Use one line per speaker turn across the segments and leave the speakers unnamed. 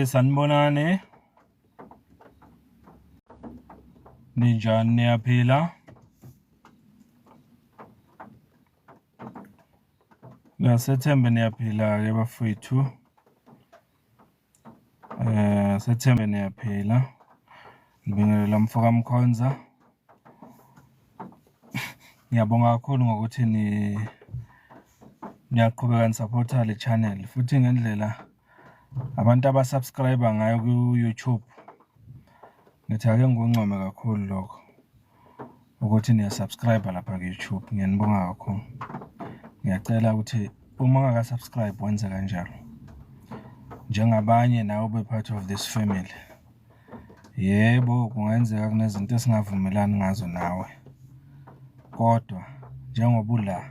Sanibonani. Ninjani niyaphila? Sethembe niyaphila ke bafowethu. Sethembe niyaphila. Ngibingelela mfoka Mkhonza. Ngiyabonga kakhulu ngokuthi niyaqhubeka nisupporta le channel futhi ngendlela abantu abasubscribe ngayo ku-YouTube. Ngithi ake ngikuncome kakhulu lokho ukuthi niyasubscribe lapha ku-YouTube. Ngiyanibonga kakhulu. Ngiyacela ukuthi uma ungaka-subscribe wenze kanjalo. Njengabanye nawe ube part of this family. Yebo, kungenzeka kunezinto esingavumelani ngazo nawe. Kodwa njengoba ula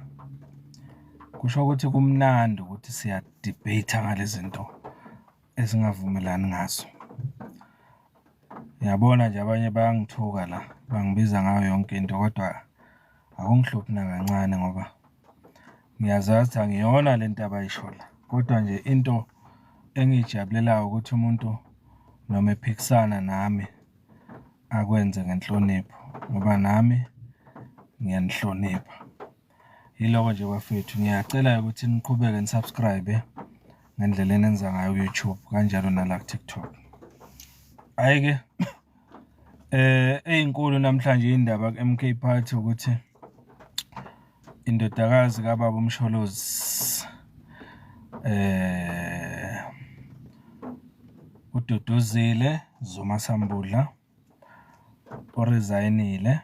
kusho ukuthi kumnandi ukuthi siya debate ngalezi zinto esingavumelani ngazo. Ngiyabona nje abanye bayangithuka la, bangibiza ngayo yonke into kodwa akungihluphi nakancane ngoba ngiyazazi angiyona lento abayisho la. Kodwa nje into engijabulelayo ukuthi umuntu noma ephikisana nami akwenze ngenhlonipho ngoba nami ngiyanihlonipha. Yiloko nje bafethu, ngiyacela ukuthi niqhubeke nisubscribe ngendlela enenza ngayo ku-YouTube kanjalo nala ku-TikTok. Hayi-ke eyinkulu namhlanje indaba ku-MK Party ukuthi indodakazi kababa uMsholozi uDuduzile Zuma Sambudla oresignile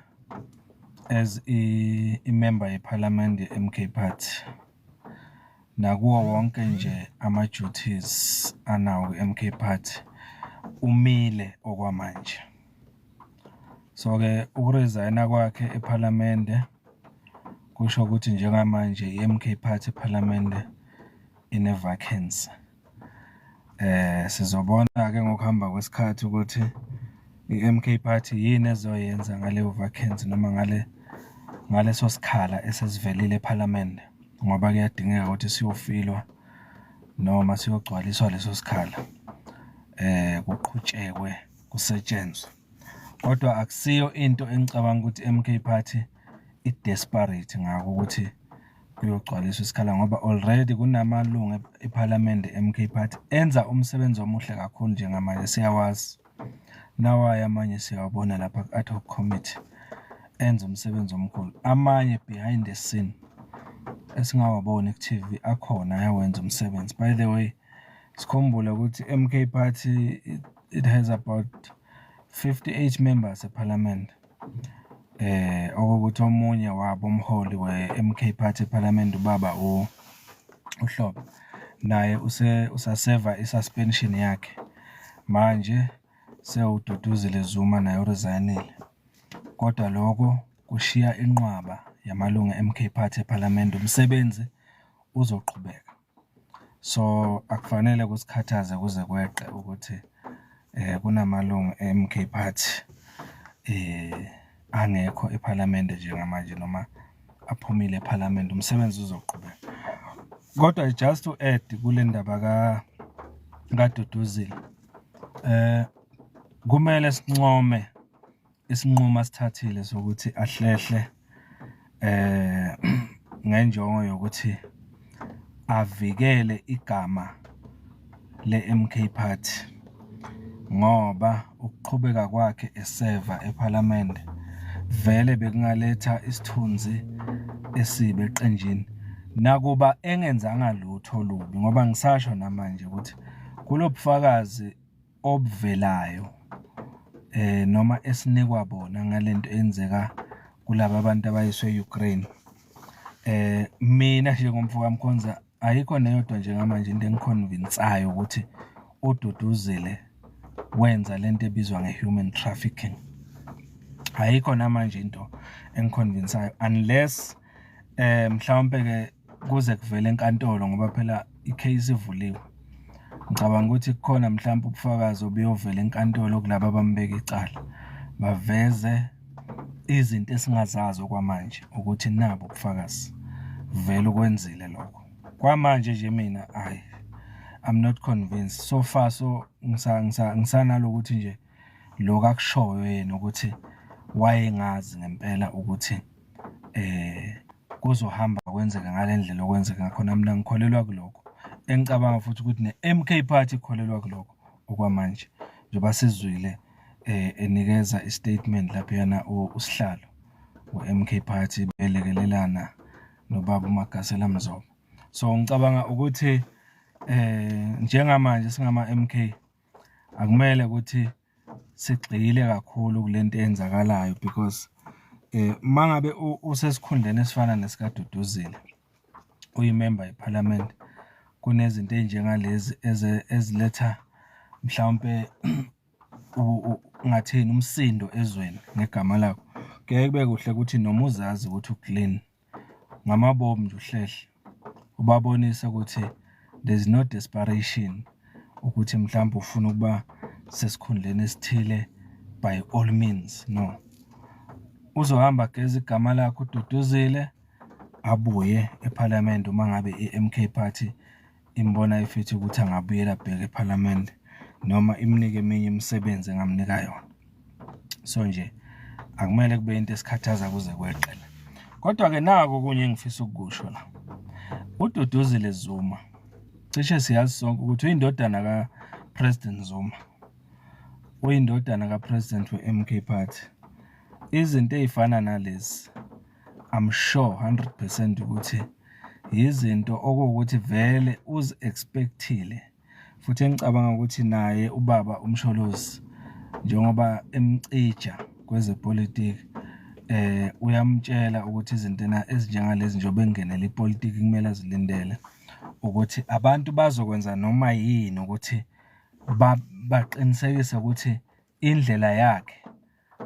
as i-member yeParliament ye-MK Party. Nakuwo wonke nje ama-duties anawo ku-MK Party umile okwamanje. So-ke ukuresigna kwakhe eParliament kusho ukuthi njengamanje i-MK Party eParliament ine-vacancy. Sizobona-ke ngokuhamba kwesikhathi ukuthi i-MK Party yini ezoyenza ngaleyo vacancy noma ngaleso sikhala esesivelile eParliament, ngoba kuyadingeka ukuthi siyofilwa noma siyogcwaliswa leso sikhala, kuqhutshekwe kusetshenzwe. Kodwa akusiyo into engicabanga ukuthi i-MK Party i-desperate ngako ukuthi kuyogcwaliswa isikhala ngoba already kunamalungu eParliament e-MK Party enza umsebenzi omuhle kakhulu njengamanje siyawazi. Nawaye amanye siyawabona lapha ku-ad hoc committee enza umsebenzi omkhulu. Amanye behind the scene esingawaboni ku-TV akhona ayawenza umsebenzi. By the way, sikhumbule ukuthi MK Party it has about 58 members eParliament. Okuthi omunye wabo umholi we-MK Party eParliament ubaba uHlobo naye usaseva i-suspension yakhe. Manje sewududuzile Zuma naye uresignile. Kodwa lokho kushiya inqwaba yamalungu e-MK Party eParliament, umsebenzi uzoqhubeka. So akufanele kusikhathaze kuze kweqe ukuthi kunamalungu e-MK Party angekho eParliament njengamanje noma aphumile eParliament, umsebenzi uzoqhubeka. Kodwa just to add kule ndaba kaDuduzile, kumele sincome isinqumo asithathile sokuthi ahlehle ngenjongo yokuthi avikele igama le-MK Party ngoba ukuqhubeka kwakhe eseva eParliament vele bekungaletha isithunzi esibe eqenjini, nakuba engenzanga lutho olubi, ngoba ngisasho namanje ukuthi kulobufakazi obuvelayo noma esinikwa bona ngalento enzeka kulabo abantu abayiswe e-Ukraine. Mina njengomfoka Mkhonza ayikho neyodwa njengamanje into engiconvinceayo ukuthi uDuduzile wenza lento ebizwa nge-human trafficking. Ayikho namanje into engiconvinceayo unless mhlawumbe ke kuze kuvele enkantolo ngoba phela i-case ivuliwe. Ngicabanga ukuthi kukhona mhlawumbe ubufakazi obuyovela enkantolo kulabo abambeka icala baveze izinto esingazazi okwamanje ukuthi nabo ubufakazi vele ukwenzile lokho. Kwamanje nje mina I'm not convinced so far. So ngisanalo ukuthi nje lokho akushoyo yena ukuthi wayengazi ngempela ukuthi kuzohamba kwenzeka ngalendlela okwenzeka ngakhona. Mina ngikholelwa kuloko, engicabanga futhi ukuthi ne-MK Party ikholelwa kuloko okwamanje, njengoba sizwile enikeza istatement lapho yana usihlalo we-MK Party belekelelana nobaba uMagasela Mzobo. So ngicabanga ukuthi njengamanje singama-MK akumele ukuthi sigxile kakhulu kulento eyenzakalayo, because mangabe usesikhundleni esifana nesikaDuduzile, uyimember yeParliament, kunezinto ezinjengalezi eziletha mhlawumbe ngathini umsindo ezweni ngegama lakho, kuyaye kube kuhle ukuthi noma uzazi ukuthi uclean ngamabomu nje uhlehle ubabonisa ukuthi there's no desperation ukuthi mhlawumbe ufuna ukuba sesikhundleni esithile by all means. No, uzohamba geza igama lakho uDuduzile abuye eParliament uma ngabe i-MK Party imbona ifithi ukuthi angabuyela bheke eParliament noma imnike eminye imisebenzi engamnika yona. So nje akumele kube into esikhathaza kuze kweqele. Kodwa-ke nako kunye engifisa ukukusho la, uDuduzile Zuma cishe siyazi sonke ukuthi uyindodana kaPresident Zuma, uyindodana kaPresident we-MK Party. Izinto ey'fana nalezi I'm sure 100% ukuthi yizinto okuwukuthi vele uzi-expectile, futhi engicabanga ukuthi naye ubaba uMsholozi njengoba emcija kwezepolitiki uyamtshela ukuthi izinto ezinjengalezi njengoba engenela ipolitiki kumele azilindele ukuthi abantu bazokwenza noma yini ukuthi baqinisekise ukuthi indlela yakhe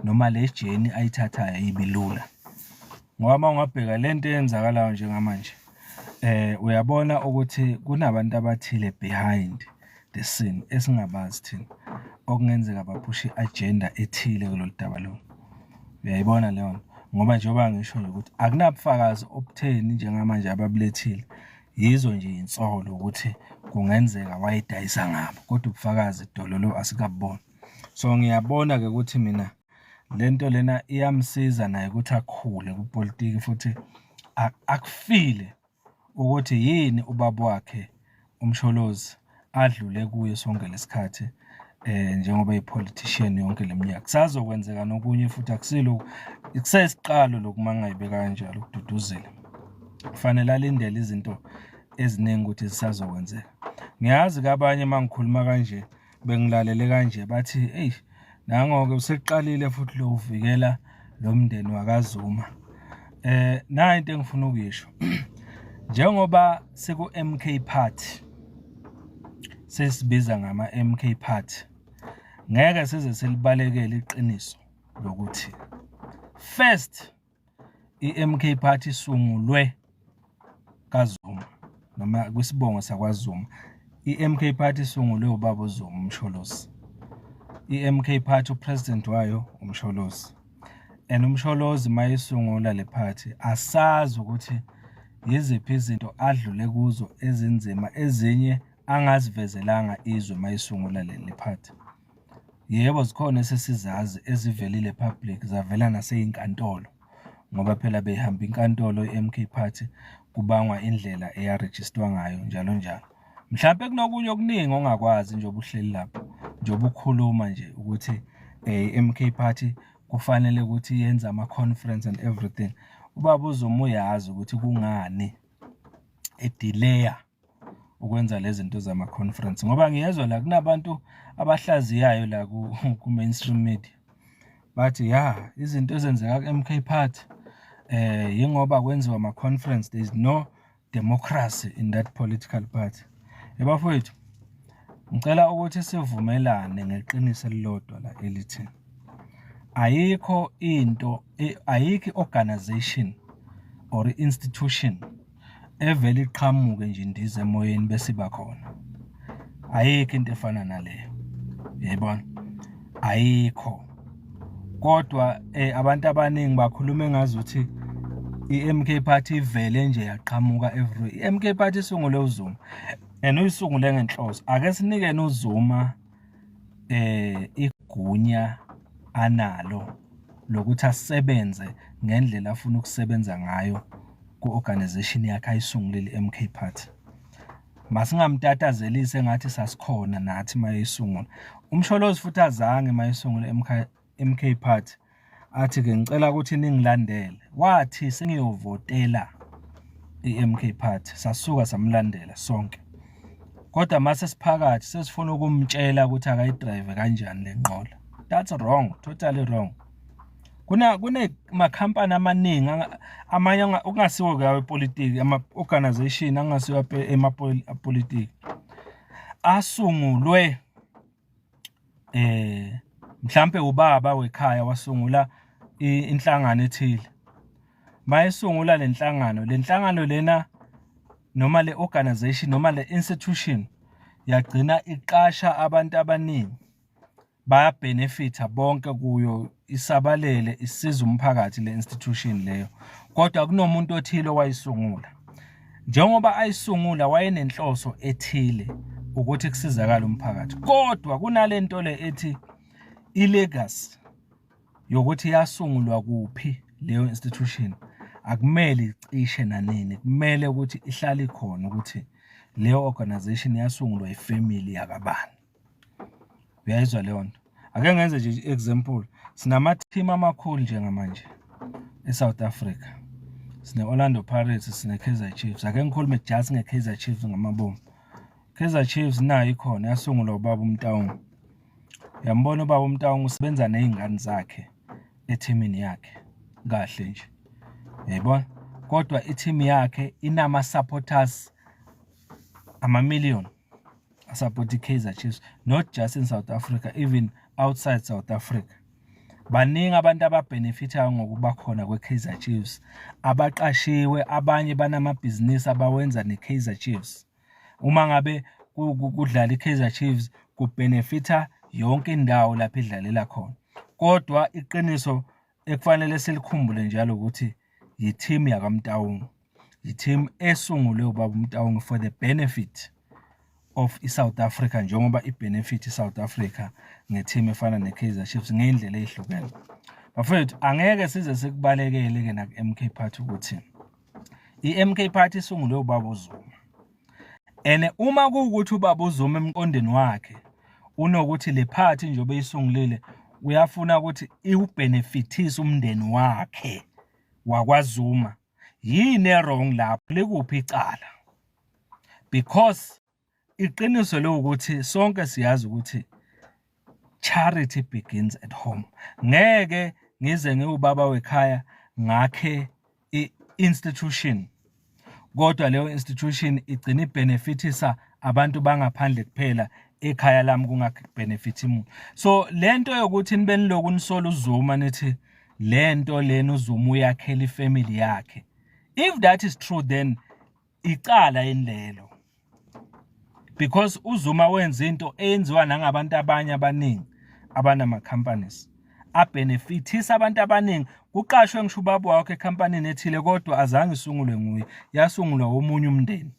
noma le jeni ayithathayo ibilula. Ngoba uma ungabheka lento eyenzakalayo njengamanje uyabona ukuthi kunabantu abathile behind the scene esingabazi thina okungenzeka baphushe i-agenda ethile kulolu daba lo. Uyayibona leyo nto, ngoba njengoba ngisho nje ukuthi akunabufakazi obutheni njengamanje ababulethile, yizo nje insolo ukuthi kungenzeka wayidayisa ngabo, kodwa ubufakazi dololo asikabuboni. So ngiyabona-ke ukuthi mina lento lena iyamsiza naye ukuthi akhule kupolitiki, futhi akufile ukuthi yini ubaba wakhe uMsholozi adlule kuye sonke lesikhathi njengoba i-politician yonke leminyaka. Kusazokwenzeka nokunye futhi akusilo kusesiqalo lokumangayibeka kanjalo uDuduzile. Kufanele alindele izinto eziningi ukuthi zisazokwenzeka. Ngiyazi kabanye mangikhuluma kanje bengilalele kanje bathi hey, nangoke useqalile futhi lo uvikela lo mndeni wakaZuma. Na into engifuna ukuyisho njengoba siku-MK Party sesibiza ngama-MK Party, ngeke size silibalekele iqiniso lokuthi first i-MK Party isungulwe kaZuma noma kwisibongo sakwaZuma. I-MK Party isungulwe ubaba uZuma uMsholozi. I-MK Party upresident wayo uMsholozi, and uMsholozi mayisungula le party asazi ukuthi yiziphi izinto adlule kuzo ezinzima ezinye angazivezelanga izwe mayisungula le party. Yebo, zikhona esesizazi ezivelile public, zavela naseyinkantolo, ngoba phela behamba inkantolo i-MK Party kubangwa indlela eyarejistwa ngayo njalo njalo. Mhlawumbe kunokunye okuningi ongakwazi njengoba uhleli lapho, njengoba ukhuluma nje ukuthi i-MK Party kufanele ukuthi yenze ama-conference and everything. Ubaba uZuma uyazi ukuthi kungani edelaya ukwenza lezi zinto zama-conference, ngoba ngiyezwa la kunabantu abahlaziyayo la ku-mainstream media bathi ya izinto ezenzeka ku-MK Party yingoba kwenziwa ama-conference, there is no democracy in that political party. Bafowethu, ngicela ukuthi sivumelane ngeqiniso elilodwa la elithi ayikho into ayikho organization or institution evele iqhamuke nje indize emoyeni bese ba khona. Ayikho into efana naleyo, yayibona, ayikho. Kodwa abantu abaningi bakhuluma engazuthi i-MK Party ivele nje yaqhamuka every. I-MK Party isungulwe uZuma. and uyisungule ngenhloso ake sinike noZuma igunya analo lokuthi asebenze ngendlela afuna ukusebenza ngayo ku-organization yakhe ayisungulile MK Party. Masingamtatazelise engathi sasikhona nathi mayisungula. Umsholozi futhi azange mayisungule MK Party athi-ke ngicela ukuthi ningilandele. Wathi sengiyovotela i-MK Party sasuka samlandela sonke. Kodwa mase siphakathi sesifuna ukumtshela ukuthi akayidrive kanjani le nqola. That's wrong, totally wrong. Kune makhampani amaningi amanye ungasiwo ngawe politiki ama-organization angasiwa emapolitiki asungulwe mhlambe ubaba wekhaya wasungula inhlangano ethile. Mayesungula le nhlangano lena noma le organization noma le institution yagcina iqasha abantu abaningi bayabenefita bonke kuyo isabalele isiza umphakathi le institution leyo. Kodwa kunomuntu othile owayisungula. Njengoba ayisungula wayenenhloso ethile ukuthi kusizakala umphakathi. Kodwa kunalento le ethi ilegacy yokuthi yasungulwa kuphi leyo institution akumele icishe nanini. Kumele ukuthi ihlale khona ukuthi leyo organization yasungulwa ifamily yakabani. Uyayizwa leyo nto. Ake ngenze nje example. Sinama-team amakhulu njengamanje eSouth Africa. Sine Orlando Pirates, sine Kaizer Chiefs. Ake ngikhulume just ngeKaizer Chiefs ngamabomu. Kaizer Chiefs nayo ikhona yasungulwa ubaba uMtaung. Yambona ubaba uMtaung usebenza nezingane zakhe ethimini yakhe. Kahle nje. Yayibona? Kodwa i-team yakhe inama supporters ama-million support Kaizer Chiefs, not just in South Africa, even outside South Africa. Baningi abantu ababenefitayo ngokuba khona kweKaizer Chiefs, abaqashiwe, abanye banamabhizinisi abawenza neKaizer Chiefs. Uma ngabe kudlala iKaizer Chiefs kubenefita yonke indawo lapho idlalela khona. Kodwa iqiniso ekufanele silikhumbule njalo ukuthi yi-team yakaMtaung, yi-team esungulwe ubaba uMtaung for the benefit of iSouth Africa, njengoba ibenefit iSouth Africa ngeteam efana neKaizer Chiefs ngendlela ezihlukene. Bafethu angeke size sikubalekele ke na MK Party ukuthi iMK Party isungulwe ubaba uZuma. Uma kuwukuthi ubaba uZuma emqondweni wakhe unokuthi le party njengoba isungulile uyafuna ukuthi iubenefitise umndeni wakhe wakwaZuma, yini wrong lapho, likuphi icala? Because iqiniso lo ukuthi sonke siyazi ukuthi charity begins at home. Ngeke ngize ngiubaba wekhaya ngakhe i-institution, kodwa leyo institution igcina ibenefitisa abantu bangaphandle kuphela, ekhaya lami kungakho benefit umuntu. So lento yokuthi nibe niloku nisola uZuma nithi lento lena uZuma uyakhela ifamily yakhe, if that is true then icala indlelo. Because uZuma wenza into eyenziwa nangabantu abanye abaningi abanama companies abenefitisa abantu abaningi. Kuqashwe ngisho ubaba wakhe ecompany ethile kodwa azange isungulwe nguye, yasungulwa omunye umndeni.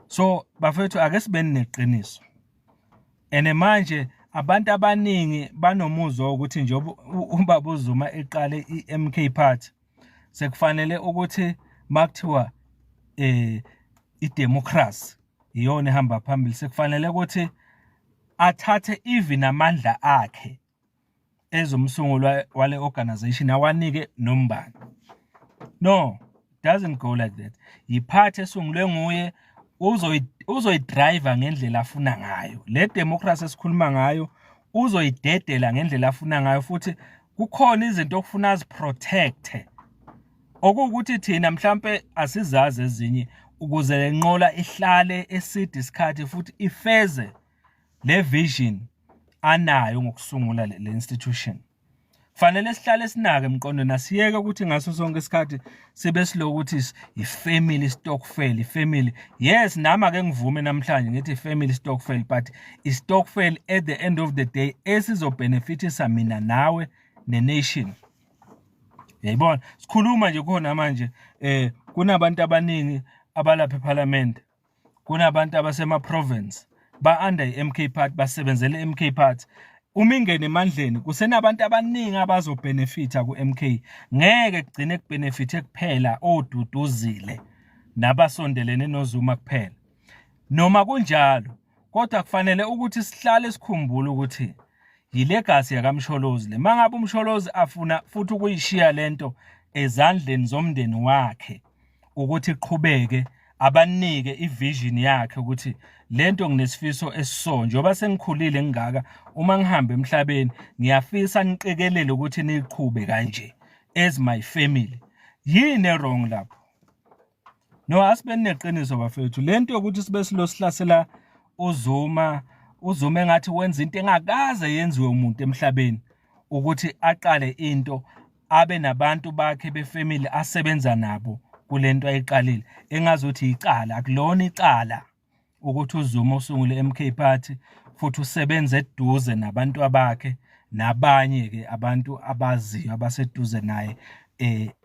So bafethu ake sibe neqiniso. Manje abantu abaningi banomuzwa ukuthi njengoba ubaba uZuma eqale iMK Party sekufanele ukuthi makuthiwa idemocracy iyona ehamba phambili, sekufanele ukuthi athathe even amandla akhe ezomsungulwa wale organization awanike nombani. No, doesn't go like that. Yiphathi esungulwe nguye, uzoyidrive ngendlela afuna ngayo. Le democracy esikhuluma ngayo uzoyidedela ngendlela afuna ngayo, futhi kukhona izinto okufuna aziprotecte okuwukuthi thina mhlambe asizazi ezinye, ukuze lenqola ihlale eside isikhathi futhi ifeze le vision anayo ngokusungula le institution. Fanele sihlale sinake emqondweni, asiyeke ukuthi ngaso sonke isikhathi sibe silokuthi ifamily stokvel, ifamily. Yes, nami ake ngivume namhlanje ngithi ifamily stokvel, but istokvel at the end of the day esizobenefitisa mina nawe nenation. Yayibona, sikhuluma nje khona manje kunabantu abaningi abalapha eParliament, kunabantu abasema-province ba-under i-MK Party basebenzele i-MK Party. Uma ingene emandleni kusenabantu abaningi abazobhenefitha ku-MK. Ngeke kugcine kubhenefithe kuphela oDuduzile nabasondelene noZuma kuphela. Noma kunjalo kodwa kufanele ukuthi sihlale sikhumbule ukuthi yilegacy yakaMsholozi le. Mangabe uMsholozi afuna futhi ukuyishiya lento ezandleni zomndeni wakhe ukuthi iqhubeke, abanike ivision yakhe ukuthi lento nginesifiso esiso njengoba sengikhulile ngingaka, uma ngihamba emhlabeni ngiyafisa niqikelele ukuthi niqhube kanje as my family. Yini wrong lapho? No, asibe neqiniso bafethu. Lento yokuthi sibe silosihlasela uZuma engathi wenza into engakaze yenziwe umuntu emhlabeni, ukuthi aqale into abe nabantu bakhe befamily asebenza nabo kulento ayiqalile, engazuthi icala. Akulona icala ukuthi uZuma usungule MK Party futhi usebenza eduze nabantu abakhe nabanye ke abantu abaziyo abaseduze naye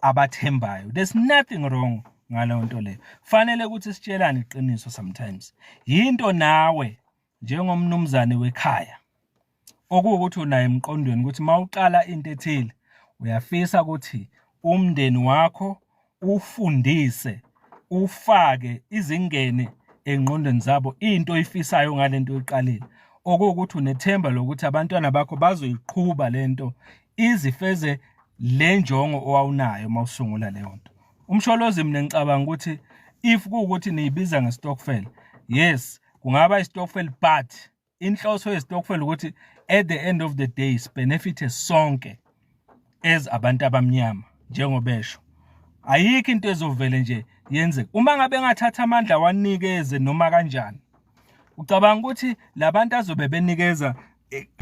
abathembayo. There's nothing wrong ngaleyo nto leyo. Fanele ukuthi sitshelane iqiniso sometimes. Yinto nawe njengomnumzane wekhaya okuwukuthi unayo emqondweni ukuthi mawuqala into ethile uyafisa ukuthi umndeni wakho ufundise, ufake izingene engqondweni zabo into oyifisayo ngalento oyiqalile, okuwukuthi unethemba lokuthi abantwana bakho bazoyiqhuba lento izifeze le njongo owawunayo mawusungula leyo nto. UMsholozi mina ngicabanga ukuthi if kuwukuthi niyibiza ngestockfel, yes kungaba istokfel, but inhloso yestokfel ukuthi at the end of the day benefit sonke as abantu abamnyama njengobesho. Ayikho into ezovele nje yenzeke uma ngabe engathatha amandla wanikeze noma kanjani. Ucabanga ukuthi labantu azobe benikeza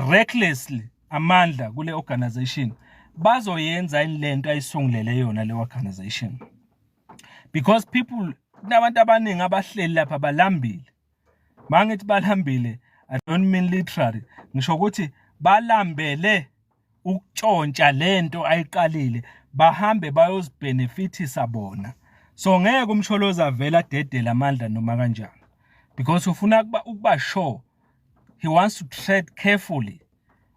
recklessly amandla kule organization bazoyenza lento ayisungulele yona le organization? Because people, nabantu abaningi abahleli lapha balambile. Mangithi balambile, I don't mean literally. Ngisho ukuthi balambele ukutshontsha lento ayiqalile, bahambe bayozibhenefithisa bona. So ngeke uMsholozi avela dedela amandla noma kanjani, because ufuna ukuba sure, he wants to tread carefully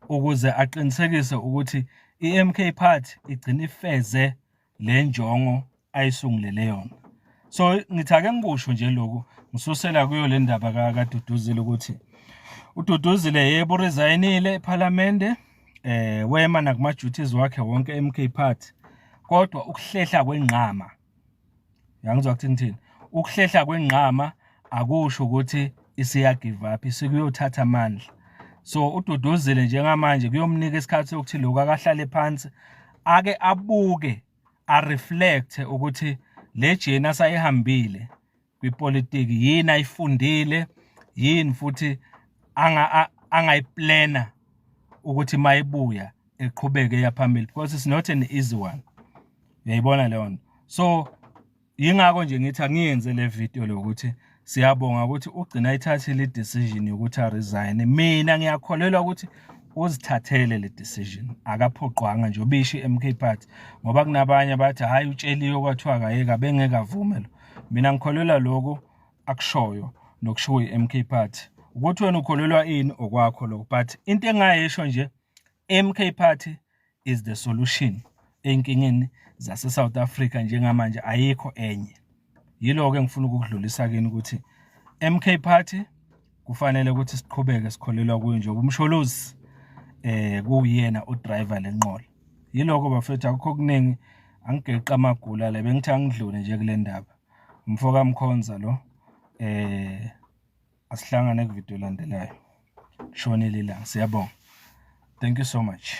ukuze aqinisekise ukuthi iMK Party igcina ifeze le njongo ayisungulele yona. So ngithi ake ngikusho nje lokho ngisusela kuyo le ndaba kaDuduzile ukuthi uDuduzile yebo resignile eParliament, wema nakuma duties wakhe wonke MK Party, kodwa ukuhlehla kwenqama, yangizwa ukuthi ngithini, ukuhlehla kwenqama akusho ukuthi isiya give up, isikuyothatha amandla. So uDuduzile njengamanje kuyomnika isikhathi sokuthi lokho akahlale phansi ake abuke, a reflect ukuthi le journey asayihambile kwipolitiki yini ayifundile, yini futhi angayiplana ukuthi mayibuya eqhubeke yaphambili, because it's not an easy one. Uyayibona leyo nto. So yingakho nje ngithi angiyenze le video lokuthi siyabonga ukuthi ugcina ayithathile decision yokuthi resign. Mina ngiyakholelwa ukuthi uzithathele le decision, akaphoqwanga nje ubishi iMK Party, ngoba kunabanye bathi hayi utsheliwe kwathiwa akayeka bengeke avume lo. Mina ngikholelwa lokho akushoyo nokushiwo iMK Party. Ukuthi wena ukholelwa ini okwakho lokho, but into engayisho nje, MK Party is the solution enkingeni zase South Africa njengamanje, ayikho enye. Yilo-ke ngifuna ukudlulisa kini ukuthi MK Party kufanele ukuthi siqhubeke sikholelwa kuyo nje uMsholozi kuyena udriver lenqola. Yiloko bafethu akukho kuningi, angigeqa amagula la, bengithi angidlule nje kule ndaba. Umfoka Mkhonza lo, asihlangane kuvideo landelayo. Shonile la, siyabonga. Thank you so much.